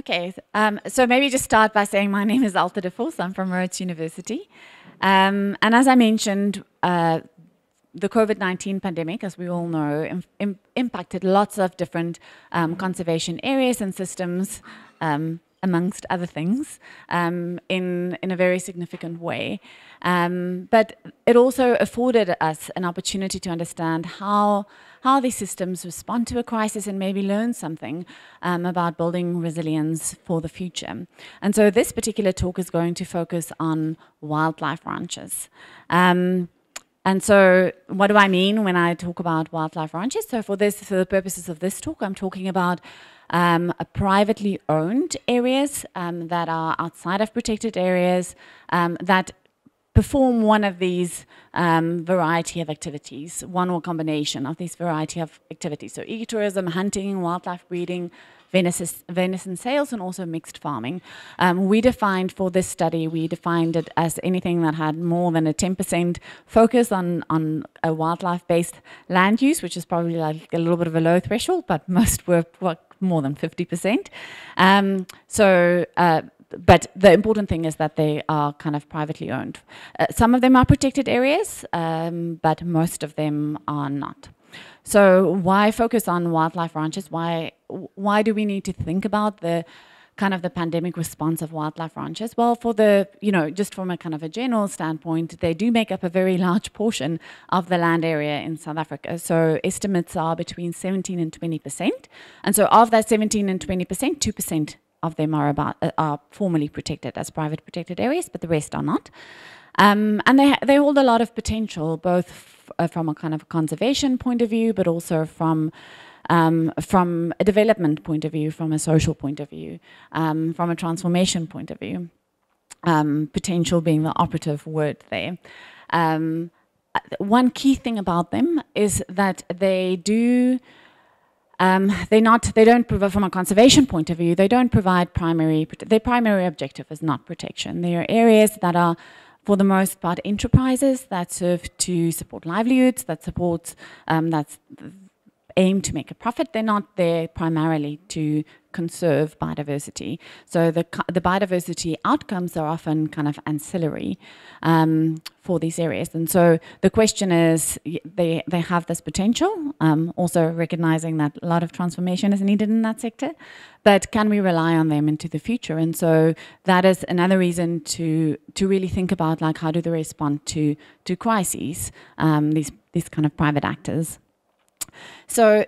Okay, so maybe just start by saying my name is Alta de Vos. I'm from Rhodes University. And as I mentioned, the Covid-19 pandemic, as we all know, impacted lots of different conservation areas and systems, amongst other things, in a very significant way. But it also afforded us an opportunity to understand how these systems respond to a crisis and maybe learn something about building resilience for the future. And so this particular talk is going to focus on wildlife ranches. And so what do I mean when I talk about wildlife ranches? So for the purposes of this talk, I'm talking about privately owned areas that are outside of protected areas that perform one of these variety of activities, one or combination of these variety of activities. So ecotourism, hunting, wildlife breeding, venison sales, and also mixed farming. We defined for this study, we defined it as anything that had more than a 10% focus on a wildlife-based land use, which is probably like a little bit of a low threshold, but most were more than 50%. But the important thing is that they are kind of privately owned. Some of them are protected areas, but most of them are not. So why focus on wildlife ranches? Why do we need to think about the kind of the pandemic response of wildlife ranches? Well, for the, just from a kind of a general standpoint, they do make up a very large portion of the land area in South Africa. So estimates are between 17 and 20%. And so of that 17 and 20%, 2% of them are formally protected as private protected areas, but the rest are not. And they hold a lot of potential, both from a kind of conservation point of view, but also from a development point of view, from a social point of view, from a transformation point of view. Potential being the operative word there. One key thing about them is that they do. They don't provide, from a conservation point of view, they don't provide their primary objective is not protection. They are areas that are, for the most part, enterprises that serve to support livelihoods, that aim to make a profit. They're not there primarily to conserve biodiversity. So the biodiversity outcomes are often kind of ancillary for these areas. And so the question is, they have this potential, also recognizing that a lot of transformation is needed in that sector, but can we rely on them into the future? And so that is another reason to really think about, like, how do they respond to crises, these kind of private actors. So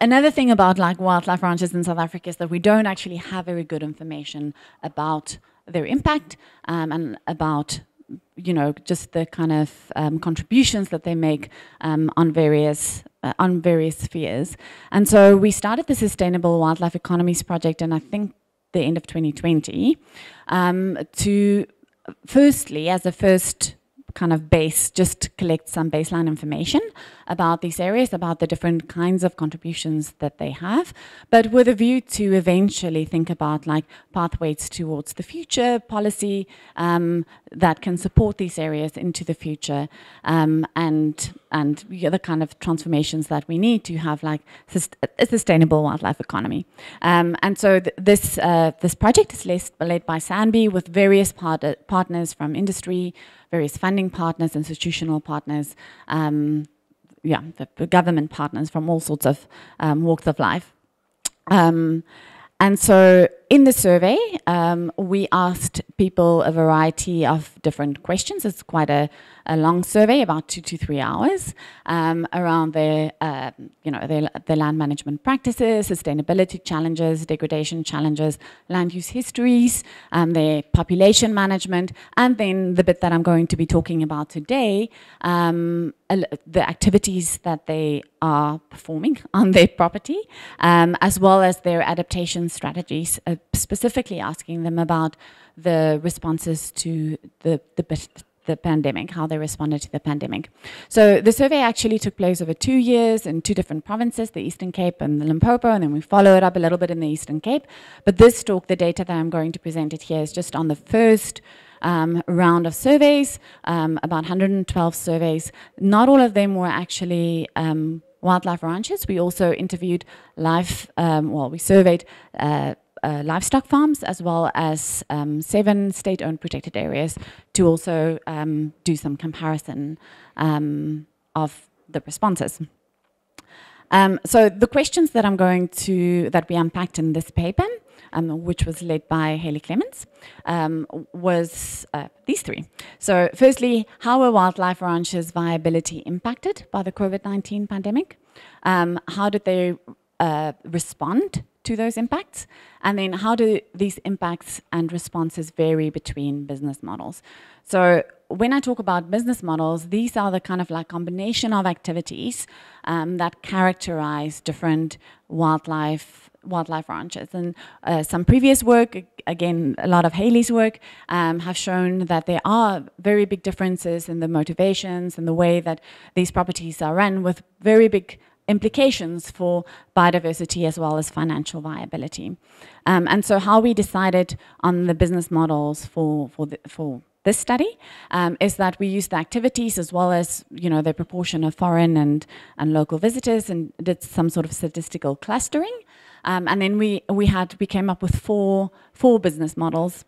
another thing about like wildlife ranches in South Africa is that we don't actually have very good information about their impact and about, just the kind of contributions that they make on various spheres. And so we started the Sustainable Wildlife Economies project, and I think the end of 2020, to firstly, as a first kind of base, just collect some baseline information about these areas, about the different kinds of contributions that they have, but with a view to eventually think about like pathways towards the future, policy that can support these areas into the future, and the other kind of transformations that we need to have like a sustainable wildlife economy. And so this project is led by SANParks with various partners from industry, various funding partners, institutional partners, the government partners from all sorts of walks of life. And so in the survey, we asked people a variety of different questions. It's quite a long survey, about 2 to 3 hours, around their land management practices, sustainability challenges, degradation challenges, land use histories, their population management, and then the bit that I'm going to be talking about today, the activities that they are performing on their property, as well as their adaptation strategies, specifically asking them about the responses to the pandemic, how they responded to the pandemic. So the survey actually took place over 2 years in 2 different provinces, the Eastern Cape and the Limpopo, and then we followed up a little bit in the Eastern Cape. But this talk, the data that I'm going to present it here, is just on the first round of surveys, about 112 surveys. Not all of them were actually wildlife ranches. We also interviewed we surveyed livestock farms, as well as 7 state-owned protected areas, to also do some comparison of the responses. So the questions that that we unpacked in this paper, which was led by Haley Clements, was these 3. So firstly, how were wildlife ranches' viability impacted by the COVID-19 pandemic? How did they respond to those impacts? And then how do these impacts and responses vary between business models? So when I talk about business models, these are the kind of like combination of activities that characterize different wildlife ranches. And some previous work, again, a lot of Haley's work, have shown that there are very big differences in the motivations and the way that these properties are run, with very big implications for biodiversity as well as financial viability. And so how we decided on the business models for this study is that we used the activities as well as, the proportion of foreign and local visitors, and did some sort of statistical clustering. And then we came up with four business models.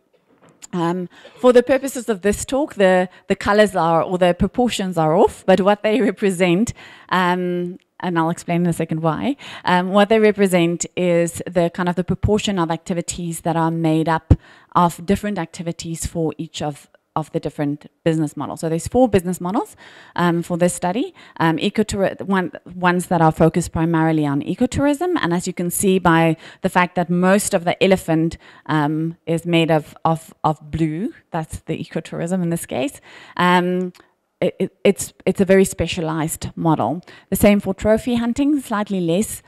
For the purposes of this talk, the colors or the proportions are off, but what they represent, and I'll explain in a second why, what they represent is the kind of the proportion of activities that are made up of different activities for each of the different business models. So there's 4 business models for this study, ones that are focused primarily on ecotourism, and as you can see by the fact that most of the elephant is made of blue, that's the ecotourism in this case, it's a very specialized model. The same for trophy hunting, slightly less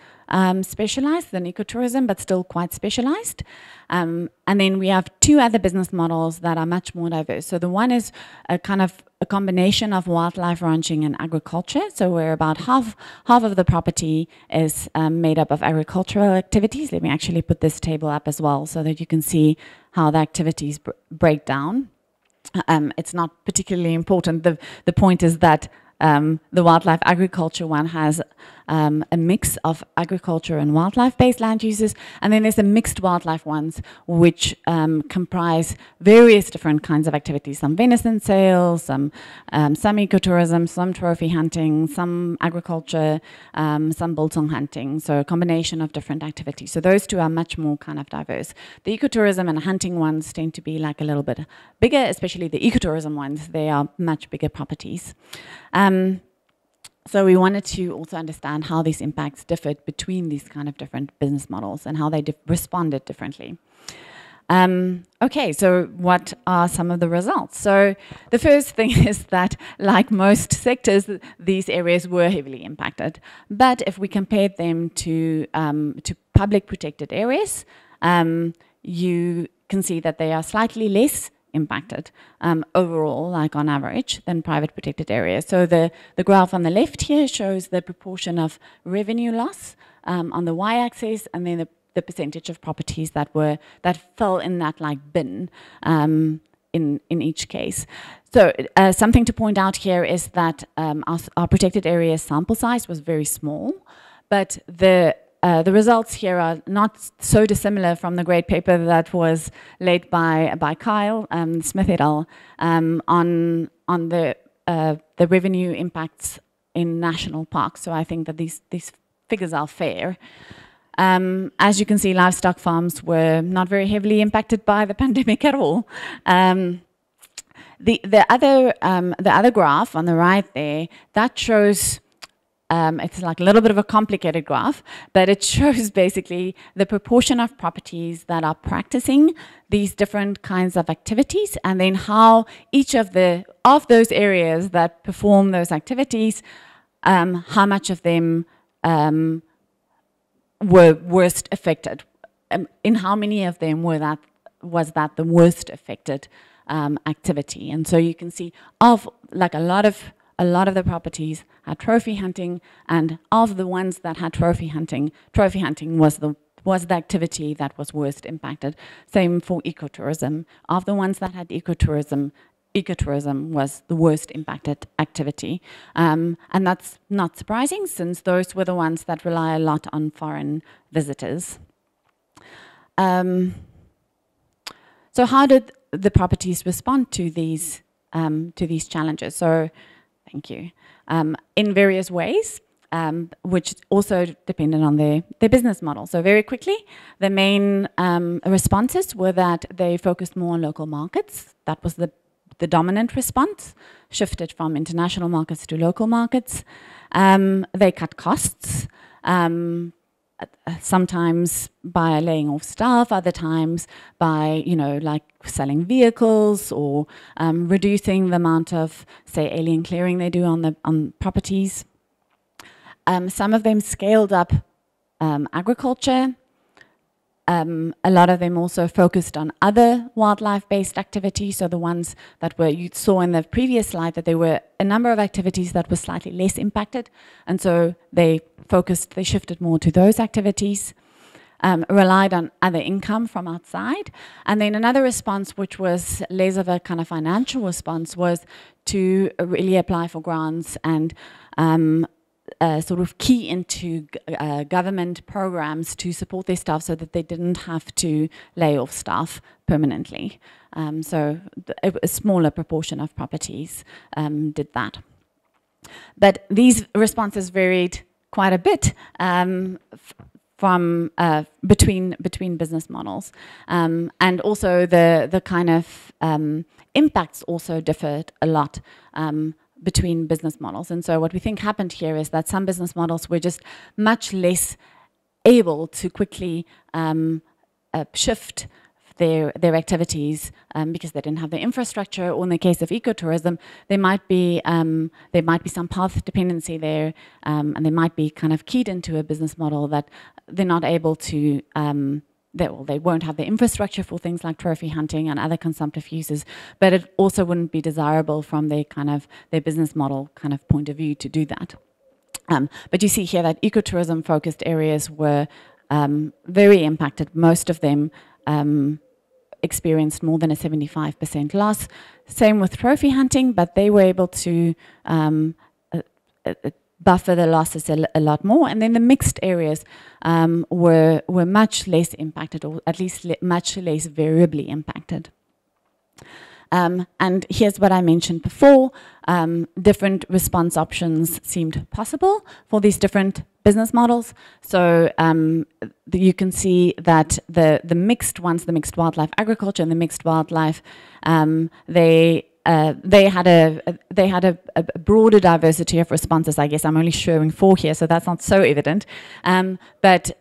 specialized than ecotourism, but still quite specialized. And then we have 2 other business models that are much more diverse. So the one is a kind of a combination of wildlife ranching and agriculture. So where about half of the property is made up of agricultural activities. Let me actually put this table up as well so that you can see how the activities break down. It's not particularly important. The point is that the wildlife agriculture one has a mix of agriculture and wildlife-based land uses, and then there's the mixed wildlife ones, which comprise various different kinds of activities, some venison sales, some ecotourism, some trophy hunting, some agriculture, some biltong hunting, so a combination of different activities. So those 2 are much more kind of diverse. The ecotourism and hunting ones tend to be like a little bit bigger, especially the ecotourism ones. They are much bigger properties. So we wanted to also understand how these impacts differed between these kind of different business models and how they responded differently. Okay, so what are some of the results? So the first thing is that, like most sectors, these areas were heavily impacted. But if we compared them to public protected areas, you can see that they are slightly less impacted overall, like on average, than private protected areas. So the graph on the left here shows the proportion of revenue loss on the y-axis, and then the percentage of properties that fell in that like bin in each case. So something to point out here is that our protected area sample size was very small, but the results here are not so dissimilar from the great paper that was led by Kyle Smith et al. On the revenue impacts in national parks. So I think that these figures are fair. As you can see, livestock farms were not very heavily impacted by the pandemic at all. The other graph on the right there, that shows. It's like a little bit of a complicated graph, but it shows basically the proportion of properties that are practicing these different kinds of activities, and then how each of those areas that perform those activities, how much of them were worst affected. In how many of them was that the worst affected activity? And so you can see of like a lot of the properties had trophy hunting, and of the ones that had trophy hunting was the activity that was worst impacted. Same for ecotourism. Of the ones that had ecotourism was the worst impacted activity. And that's not surprising, since those were the ones that rely a lot on foreign visitors. So how did the properties respond to these challenges? So, thank you. In various ways, which also depended on their business model. So very quickly, the main responses were that they focused more on local markets. That was the dominant response, shifted from international markets to local markets. They cut costs, sometimes by laying off staff, other times by, like selling vehicles or reducing the amount of, say, alien clearing they do on properties. Some of them scaled up agriculture. A lot of them also focused on other wildlife-based activities. So the ones that you saw in the previous slide, that there were a number of activities that were slightly less impacted. And so they shifted more to those activities, relied on other income from outside. And then another response, which was less of a kind of financial response, was to really apply for grants and sort of key into government programs to support their staff so that they didn't have to lay off staff permanently. So a smaller proportion of properties did that. But these responses varied quite a bit from between business models. And also the kind of impacts also differed a lot between business models. And so what we think happened here is that some business models were just much less able to quickly shift their activities because they didn't have the infrastructure, or in the case of ecotourism, there might be some path dependency there, and they might be kind of keyed into a business model that they're not able to they won't have the infrastructure for things like trophy hunting and other consumptive uses, but it also wouldn't be desirable from their business model kind of point of view to do that. But you see here that ecotourism focused areas were very impacted. Most of them experienced more than a 75% loss. Same with trophy hunting, but they were able to buffer the losses a lot more. And then the mixed areas were much less impacted, or at least much less variably impacted. And here's what I mentioned before. Different response options seemed possible for these different business models. So you can see that the mixed ones, the mixed wildlife agriculture and the mixed wildlife, they had a broader diversity of responses. I guess I'm only showing 4 here, so that's not so evident. But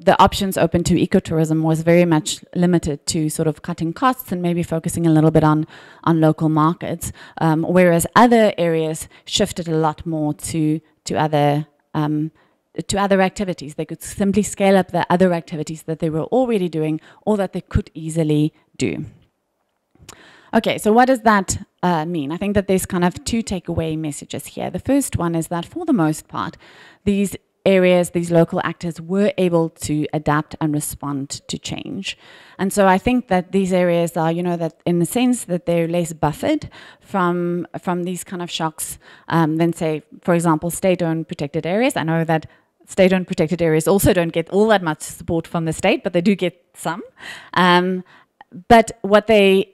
the options open to ecotourism was very much limited to sort of cutting costs and maybe focusing a little bit on local markets, whereas other areas shifted a lot more to other activities. They could simply scale up the other activities that they were already doing or that they could easily do. Okay, so what does that mean? I think that there's kind of 2 takeaway messages here. The first one is that for the most part, these areas, these local actors were able to adapt and respond to change. And so I think that these areas are, that in the sense that they're less buffered from these kind of shocks than, say, for example, state-owned protected areas. I know that state-owned protected areas also don't get all that much support from the state, but they do get some. But what they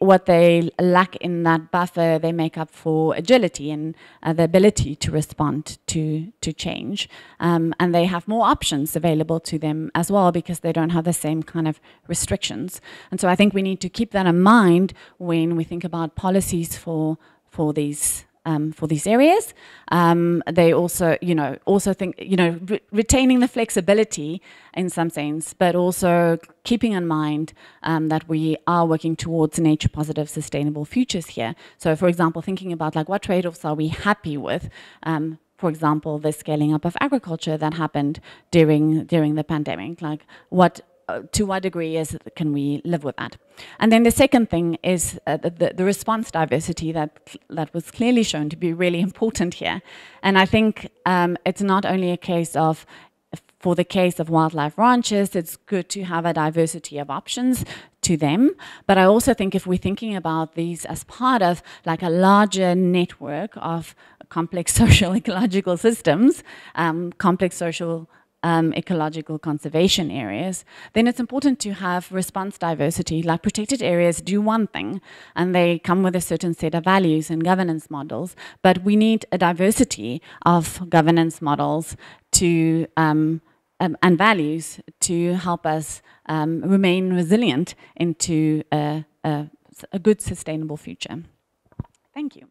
lack in that buffer, they make up for agility and the ability to respond to change. And they have more options available to them as well because they don't have the same kind of restrictions. And so I think we need to keep that in mind when we think about policies for these areas. They also, think, retaining the flexibility in some sense, but also keeping in mind that we are working towards nature-positive, sustainable futures here. So, for example, thinking about like what trade-offs are we happy with? For example, the scaling up of agriculture that happened during the pandemic. Like to what degree can we live with that? And then the second thing is the response diversity that was clearly shown to be really important here. And I think it's not only a case of, for the case of wildlife ranches, it's good to have a diversity of options to them. But I also think if we're thinking about these as part of like a larger network of complex social ecological systems, complex social ecological conservation areas, then it's important to have response diversity. Like protected areas do one thing, and they come with a certain set of values and governance models, but we need a diversity of governance models to and values to help us remain resilient into a good, sustainable future. Thank you.